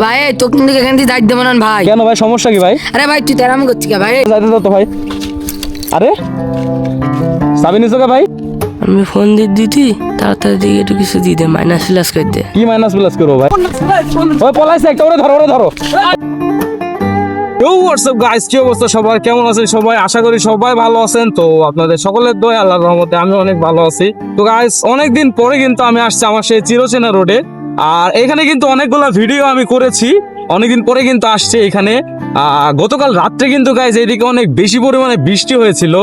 ভাই তো কিন্তু এখান থেকে যাইতে দেবো না ভাই। কেন ভাই, সমস্যা কি ভাই? আরে ভাই তুই তেরাম করছিস ভাই? যাইতে দাও তো ভাই। আরে চাবি নিছো কে ভাই? আমি ফোন দিয়ে দিতি, তাড়াতাড়ি দিয়ে একটু কিছু দিয়ে দে, মাইনাস প্লাস করে দে। কি মাইনাস প্লাস করবো ভাই? ওই পলাইছে একটা, ওরে ধরো ওরে ধরো। হোয়াটসঅ্যাপ গাইস, কি অবস্থা সবার, কেমন আছেন সবাই? আশা করি সবাই ভালো আছেন। তো আপনাদের সকলের দয়া আল্লাহর রহমতে আমি অনেক ভালো আছি। তো গাইস অনেকদিন পরে কিন্তু আমি আসছি আমার সেই চিরচেনা রোডে। আর এখানে কিন্তু অনেকগুলো ভিডিও আমি করেছি, অনেকদিন পরে কিন্তু আসছে এখানে। গতকাল রাত্রে কিন্তু গাইস এদিকে অনেক বেশি পরিমাণে বৃষ্টি হয়েছিল,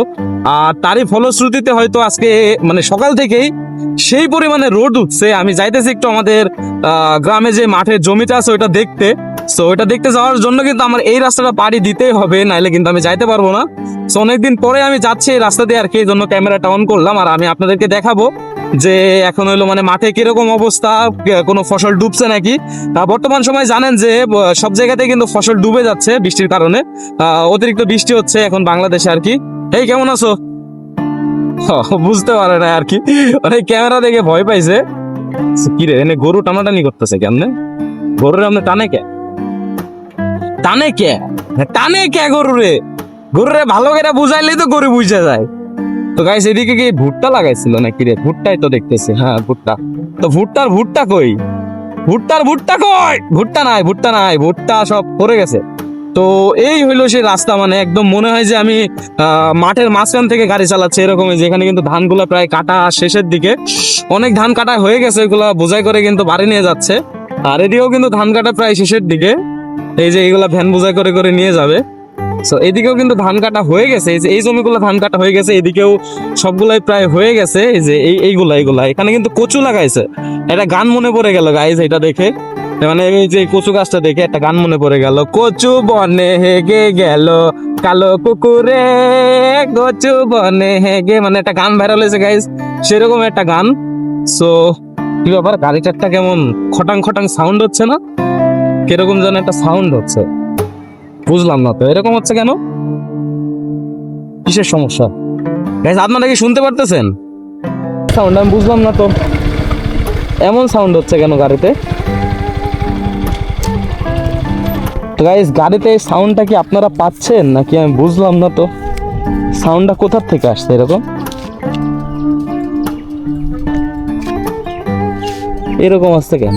আর তারই ফলশ্রুতিতে হয়তো আজকে মানে সকাল থেকেই সেই পরিমাণে রোদ উঠছে। আমি যাইতেছি একটু আমাদের গ্রামে যে মাঠের জমিটা আছে ওইটা দেখতে। সো ওইটা দেখতে যাওয়ার জন্য কিন্তু আমার এই রাস্তাটা পাড়ি দিতেই হবে, নাইলে কিন্তু আমি যাইতে পারবো না। সো অনেকদিন পরে আমি যাচ্ছি এই রাস্তা দিয়ে আর কি, এই জন্য ক্যামেরাটা অন করলাম। আর আমি আপনাদেরকে দেখাবো যে এখন হইলো মানে মাঠে কিরকম অবস্থা, কোনো ফসল ডুবছে নাকি। বর্তমান সময় জানেন যে সব জায়গাতে কিন্তু ফসল ডুবে যাচ্ছে বৃষ্টির কারণে, অতিরিক্ত বৃষ্টি হচ্ছে এখন বাংলাদেশে আর কি। এই কেমন আছো? বুঝতে পারে না আর কি, মানে ক্যামেরা দেখে ভয় পাইছে। কি রে, এনে গরু টানাটানি করতেছে কেমনে? গরুরে আপনি টানে কে? টানে কে? টানে কে গরুরে? গরুরে ভালো করে বুঝাইলেই তো গরু বুঝে যায়। তো গাইস এদিকে কি ভুট্টা লাগাইছিল নাকি রে? ভুট্টাই তো দেখতেছি, হ্যাঁ ভুট্টা। তো ভুট্টা কই? ভুট্টা কই? ভুট্টা নাই, ভুট্টা সব পড়ে গেছে। তো এই হইলো সেই রাস্তা, মানে একদম মনে হয় যে আমি মাঠের মাঝখান থেকে গাড়ি চালাচ্ছি এরকম। যেখানে কিন্তু ধানগুলা প্রায় কাটা শেষের দিকে, অনেক ধান কাটা হয়ে গেছে, এগুলা বোঝাই করে কিন্তু বাড়ি নিয়ে যাচ্ছে। আর এদিকেও কিন্তু ধান কাটা প্রায় শেষের দিকে, এই যে এইগুলা ভ্যান বোঝাই করে করে নিয়ে যাবে। তো এদিকেও কিন্তু ধান কাটা হয়ে গেছে, এই যে এই জমিগুলো ধান কাটা হয়ে গেছে, এদিকেও সবগুলাই প্রায় হয়ে গেছে। এই যে এইগুলা এখানে কিন্তু কচু লাগাইছে। একটা গান মনে পড়ে গেল গাইজ এটা দেখে, মানে এই যে কচু গাছটা দেখে একটা গান মনে পড়ে গেল। কচু বনে হেগে গেল কালো কুকুরে, কচু বনে হেগে, মানে একটা গান ভাইরাল হয়েছে গাইজ, সেরকম একটা গান। সো কি ব্যাপার, গাড়িটারটা কেমন খটাং খটাং সাউন্ড হচ্ছে না? কিরকম যেন একটা সাউন্ড হচ্ছে, বুঝলাম না তো এরকম হচ্ছে কেন, কিসের সমস্যা গাইস? আপনারা কি শুনতে পারতেছেন সাউন্ড? আমি বুঝলাম না তো এমন সাউন্ড হচ্ছে কেন গাড়িতে। তো গাইস গাড়িতে এই সাউন্ডটা কি আপনারা পাচ্ছেন নাকি আমি বুঝলাম না তো, সাউন্ডটা কোথা থেকে আসছে এরকম? এরকম আসছে কেন?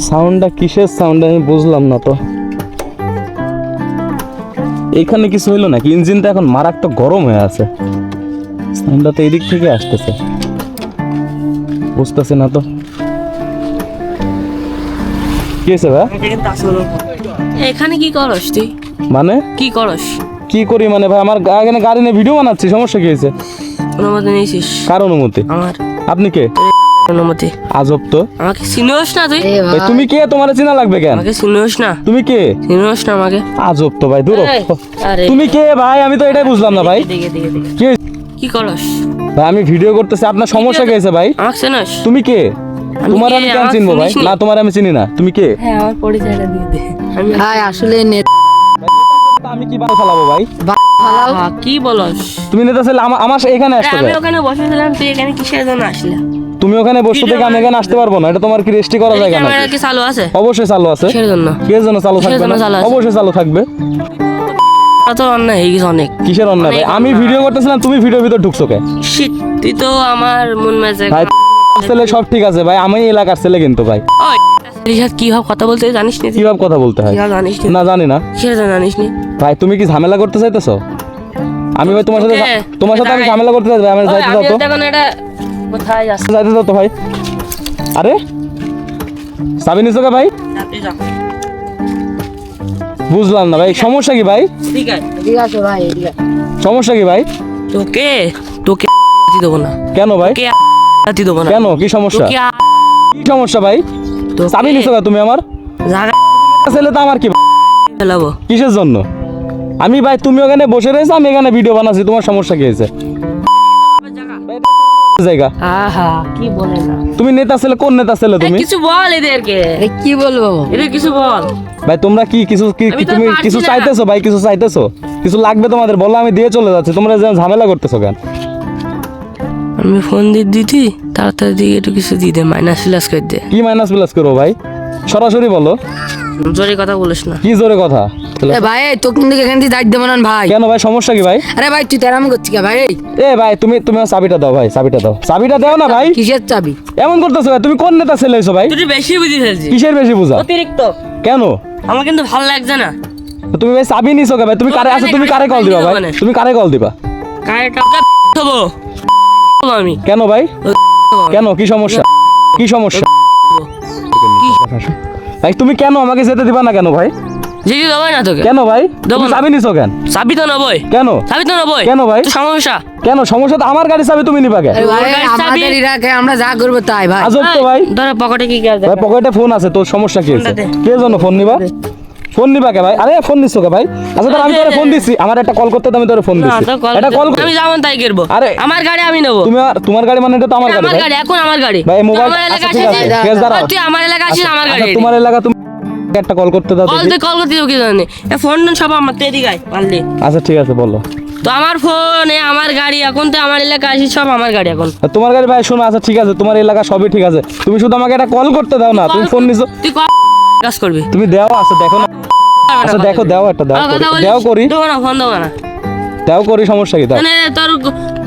সাউন্ডটা কিসের সাউন্ড আমি বুঝলাম না তো। এইখানে কিছু হইলো নাকি? ইঞ্জিনটা এখন মারাত্মক গরম হয়ে আছে, সাউন্ডটা তো এদিক থেকে আসতেছে, বুঝতেছে না তো কি হয়েছে ভাই? এখানে কি করস তুই? মানে কি করস? কি করি মানে ভাই, আমার এখানে গাড়ি নিয়ে ভিডিও বানাচ্ছি, সমস্যা কি হয়েছে? অনুমতি নিয়েছিস? কার অনুমতি? আমার। আপনি কে? অনুমতি। আজব তো। আমাকে চিনোস না তুই? ভাই তুমি কে? তোমার চিনা লাগবে কেন? আমাকে চিনোস না? তুমি কে? চিনোস না আমাকে? আজব তো ভাই, দূর। আরে তুমি কে ভাই? আমি তো এটাই বুঝলাম না ভাই। কি হয়েছে? কি করস ভাই আমি ভিডিও করতেছি, আপনার সমস্যা কি হয়েছে ভাই? আমাকে চিনোস? তুমি কে? তোমার আমি কেন চিনবো ভাই? না তোমার আমি চিনি না, তুমি কে? হ্যাঁ আমার পরিচয়টা দিয়ে দে। আমি ভাই আসলে নেট আমি কি বাল চালাবো ভাই? ফালাও। কি বলস? তুমি নেতা ছেলে আমার এখানে আসতে আমি হবে। ওখানে বসেছিলাম, তুই এখানে কিসের জন্য আসলি? তুমি ওখানে বসতে থেকে আমি এখানে আসতে পারবো না, এটা তোমার কি রেজিস্ট্রি করা যায় কেন? ক্যামেরা কি চালু আছে? অবশ্যই চালু আছে। কিসের জন্য? কিসের জন্য চালু কিসের থাকবে জন্য না? চালু আছে? অবশ্যই চালু থাকবে। তো অন্যায় হয়ে গেছে অনেক। কিসের অন্যায় ভাই? আমি ভিডিও করতেছিলাম, তুমি ভিডিও ভিতর ঢুকছো কে? শিট, তুই তো আমার মন মেজে। ভাই ছেলে সব ঠিক আছে ভাই, আমি এলাকার ছেলে কিন্তু ভাই। ওই রিশাদ কি ভাব কথা বলতে জানিস নি? কিভাবে কথা বলতে হয়? কি ভাব জানিস নি? না জানি না কিসের জন্য জানিস নি? ভাই। তুমি কি ঝামেলা করতে চাইতেছো? আমি ভাই তোমার সাথে আমি ঝামেলা করতে চাই ভাই? আমার যাইতে দাও তো, দেখুন এটা কোথায় যাচ্ছে? যাইতে দাও তো ভাই। আরে চাবি নিছো কে ভাই? বুঝলাম না ভাই, সমস্যা কি ভাই? ঠিক আছে ঠিক আছে ভাই, ঠিক আছে। সমস্যা কি ভাই? তোকে তোকে দেবো না। কেন ভাই? তোকে দেবো না। কেন কি সমস্যা? তোকে কি সমস্যা ভাই? চাবি নিছো কে তুমি আমার? জায়গা ছেলে তো আমার কি ফেলাবো। কিসের জন্য? আমি ভাই তুমি ওখানে বসে রয়েছো, আমি এখানে ভিডিও বানাচ্ছি, তোমার সমস্যা কি হয়েছে? জায়গা আহা কি বলে না। তুমি নেতা ছেলে, কোন নেতা ছেলে তুমি? কিছু বল এদেরকে। আরে কি বলবো? এদের কিছু বল। ভাই তোমরা কি কিছু আমি তো তুমি পারছি কিছু না। চাইতেছো ভাই? কিছু চাইতেছো? কিছু লাগবে তোমাদের বলো, আমি দিয়ে চলে যাচ্ছি, তোমরা যেন ঝামেলা করতেছো কেন? আমি ফোন দিয়ে দিতি তাড়াতাড়ি দিয়ে একটু কিছু দিয়ে দে মাইনাস প্লাস করে দে। কি মাইনাস প্লাস করবো ভাই? সরাসরি বলো, জোরে কথা বলিস না। কি জোরে কথা? এ ভাই তো কিন্তু এখান থেকে দায়িত্ব দেবো না ভাই। কেন ভাই, সমস্যা কি ভাই? আরে ভাই তুই তেরাম করছিস কে ভাই? এ ভাই তুমি তুমি আমার চাবিটা দাও ভাই, চাবিটা দাও, চাবিটা দাও না ভাই। কিসের চাবি? এমন করতেছো ভাই, তুমি কোন নেতা ছেলে হইছো ভাই? তুই বেশি বুঝি ফেলছিস, কিসের বেশি বুঝা? অতিরিক্ত। কেন? আমার কিন্তু ভালো লাগছে না। তুমি ভাই চাবি নিছো কে ভাই? তুমি কারে আছো? তুমি কারে কল দিবা ভাই? তুমি কারে কল দিবা? কারেটা দেবো আমি। কেন ভাই? কেন, কি সমস্যা? কি সমস্যা ভাই? তুমি কেন আমাকে যেতে দিবা না কেন ভাই? যেতে দেবো না তোকে। কেন ভাই? দেবো তুমি না। চাবি নিছো কেন? চাবি তো নেবই। কেন? চাবি তো নেবই। কেন ভাই? তো সমস্যা। কেন সমস্যা? তো আমার গাড়ি চাবি তুমি নিবা কেন? আরে ভাই ওর গাড়ির চাবি- আমাদের ইরাকে আমরা যা করবো তাই ভাই। আজব তো ভাই। ধরো পকেটে কি আছে? ভাই পকেটে ফোন আছে, তোর সমস্যা কি আছে? ফোনটা দে। কে জন্য ফোন নিবা? ফোন নিবা কে ভাই? আরে ফোন নিছো কে ভাই? আচ্ছা তাহলে আমি তোরে ফোন দিছি, আমার একটা কল করতে, আমি তোরে ফোন না, দিছি। তো কল এটা কল আমি যেমন তাই করবো। আরে আমার গাড়ি আমি নেবো। তুমি তোমার গাড়ি মানে এটা তো আমার গাড়ি আমার ভাই। গাড়ি এখন আমার গাড়ি। ভাই, তুই মোবাইল- আমার এলাকা আচ্ছা, ঠিক আসিস। আছে, ঠিক আছে, দাঁড়াও। তুই আমার এলাকা আসিস, আমার গাড়ি। আচ্ছা, তোমার এলাকা তুমি একটা কল করতে দাও কল দেখি। তুই কল করতে যাবো কি জানি? ফোন সব আমার তো এদিকে আয়, পারলি। আচ্ছা ঠিক আছে বলো। তো আমার ফোন আমার গাড়ি এখন তো আমার এলাকা আসিস, সব আমার গাড়ি এখন। তোমার গাড়ি ভাই, শোনো, আচ্ছা ঠিক আছে, তোমার এলাকা সবই ঠিক আছে, তুমি শুধু আমাকে একটা কল করতে দাও না। তুমি ফোন নিছো, তুই কাজ করবি। তুমি দাও। আচ্ছা দেখো না, আচ্ছা দেখো, দাও একটা, দাও আমার করি, কথা বলিস? দাও করি, দেবো না, ফোন দেবো না। দাও করি, সমস্যা কি? দাও। মানে তোর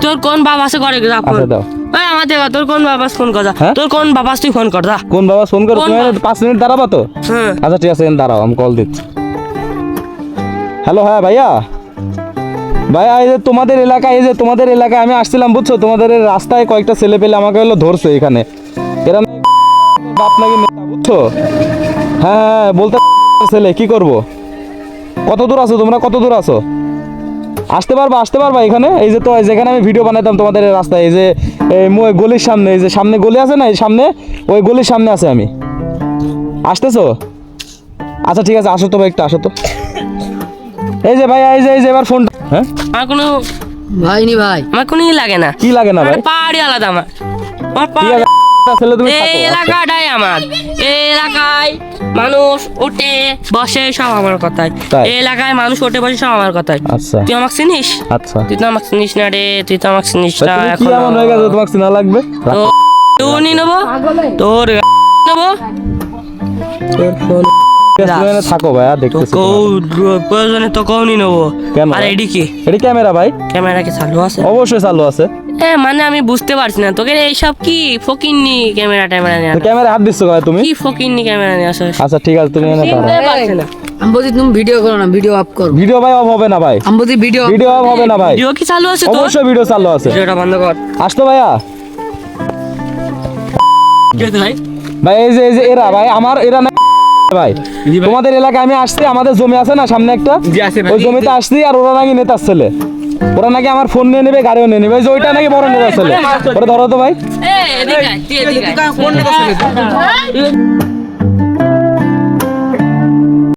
তোর কোন বাবা আছে করে যা ফোন। আচ্ছা দাও। ওই আমার দেখা তোর কোন বাবা ফোন কর যা। হ্যাঁ? তোর কোন বাবা তুই ফোন কর যা। কোন বাবা ফোন করো? কোন তুমি বাবা? 5 মিনিট দাঁড়াবা তো? হ্যাঁ। আচ্ছা ঠিক আছে, দাঁড়াও, আমি কল দিচ্ছি। হ্যালো, হ্যাঁ ভাইয়া, ভাইয়া এই যে তোমাদের এলাকায়, এই যে তোমাদের এলাকায় আমি আসছিলাম বুঝছো, তোমাদের এই রাস্তায় কয়েকটা ছেলে পেলে আমাকে হলো ধরছে এখানে, এরা নাকি বাপ নাকি নেতা, বুঝছো? হ্যাঁ হ্যাঁ বলতে ছেলে, কি করব? কত দূর আছো তোমরা? কত দূর আছো? আসতে পারবা এখানে? এই যে তো যেখানে আমি ভিডিও বানাতাম তোমাদের এই রাস্তায়, এই যে এই গলির সামনে, এই যে সামনে গলি আছে না, এই সামনে ওই গলির সামনে আছে আমি। আসতেছো? আচ্ছা ঠিক আছে, আসো তো ভাই, একটু আসো তো। এই যে ভাই, এই যে এবার ফোনটা, হ্যাঁ আমার কোনো ভাই নি ভাই। আমার কোনো লাগে না। কি লাগে না ভাই? আমার পাহাড়ি আলাদা আমার ঠিক পাহাড়ি। আছে, ছেলে তুমি এই থাকো। আচ্ছা। এলাকাটাই আমার। এই এলাকায় মানুষ ওঠে বসে সব আমার কথাই। তাই? এই এলাকায় মানুষ ওঠে বসে সব আমার কথাই। আচ্ছা তুই আমাকে চিনিস? আচ্ছা, তুই তো আমাকে চিনিস না রে, তুই তো আমাকে চিনিস তা না। তুমি কি এখন এমন হয়ে গেছে তোমাকে চিনা লাগবে? তোর নিয়ে নেবো, তোর নেবো। তোর ফোন ঠিক আছে, তুমি এখানে থাকো ভাই, আর দেখতেছি তোমাকে। প্রয়োজনে তো কৌনি নেবো। কেন আর ভাই? এডি কি এটা ক্যামেরা ভাই? ক্যামেরা কি চালু আছে? অবশ্যই চালু আছে। মানে আমি বুঝতে পারছি না তোকে এইসব কি ফকিন্নি ক্যামেরা ট্যামেরা নিয়ে তো ক্যামেরা হাত দিচ্ছ ভাই তুমি? কি ফকিন্নি ক্যামেরা নিয়ে আসো? আচ্ছা ঠিক আছে, তুমি এখানে দাঁড়াও। পারছি না। আমি বলছি তুমি ভিডিও করো না, ভিডিও অফ করো। ভিডিও ভাই অফ হবে না ভাই, আমি বলছি ভিডিও ভিডিও অফ হবে না ভাই, ভিডিও কি চালু আছে তোর? অবশ্যই ভিডিও চালু আছে। ভিডিওটা বন্ধ কর। আসতো ভাইয়া? কি হয়েছে ভাই? ভাই এই যে এরা ভাই আমার, এরা না ভাই, তোমাদের এলাকায় আমি আসছি, আমাদের জমি আছে না সামনে একটা, ওই জমিতে আসছি, আর ওরা নাকি নেতার ছেলে, ওরা নাকি আমার ফোন নিয়ে নেবে, গাড়িও নিয়ে নেবে, এই যে ওইটা নাকি বড় নেতার ছেলে, ওরা ধরো তো ভাই। এদিকে আয়, তুই এদিকে আয়।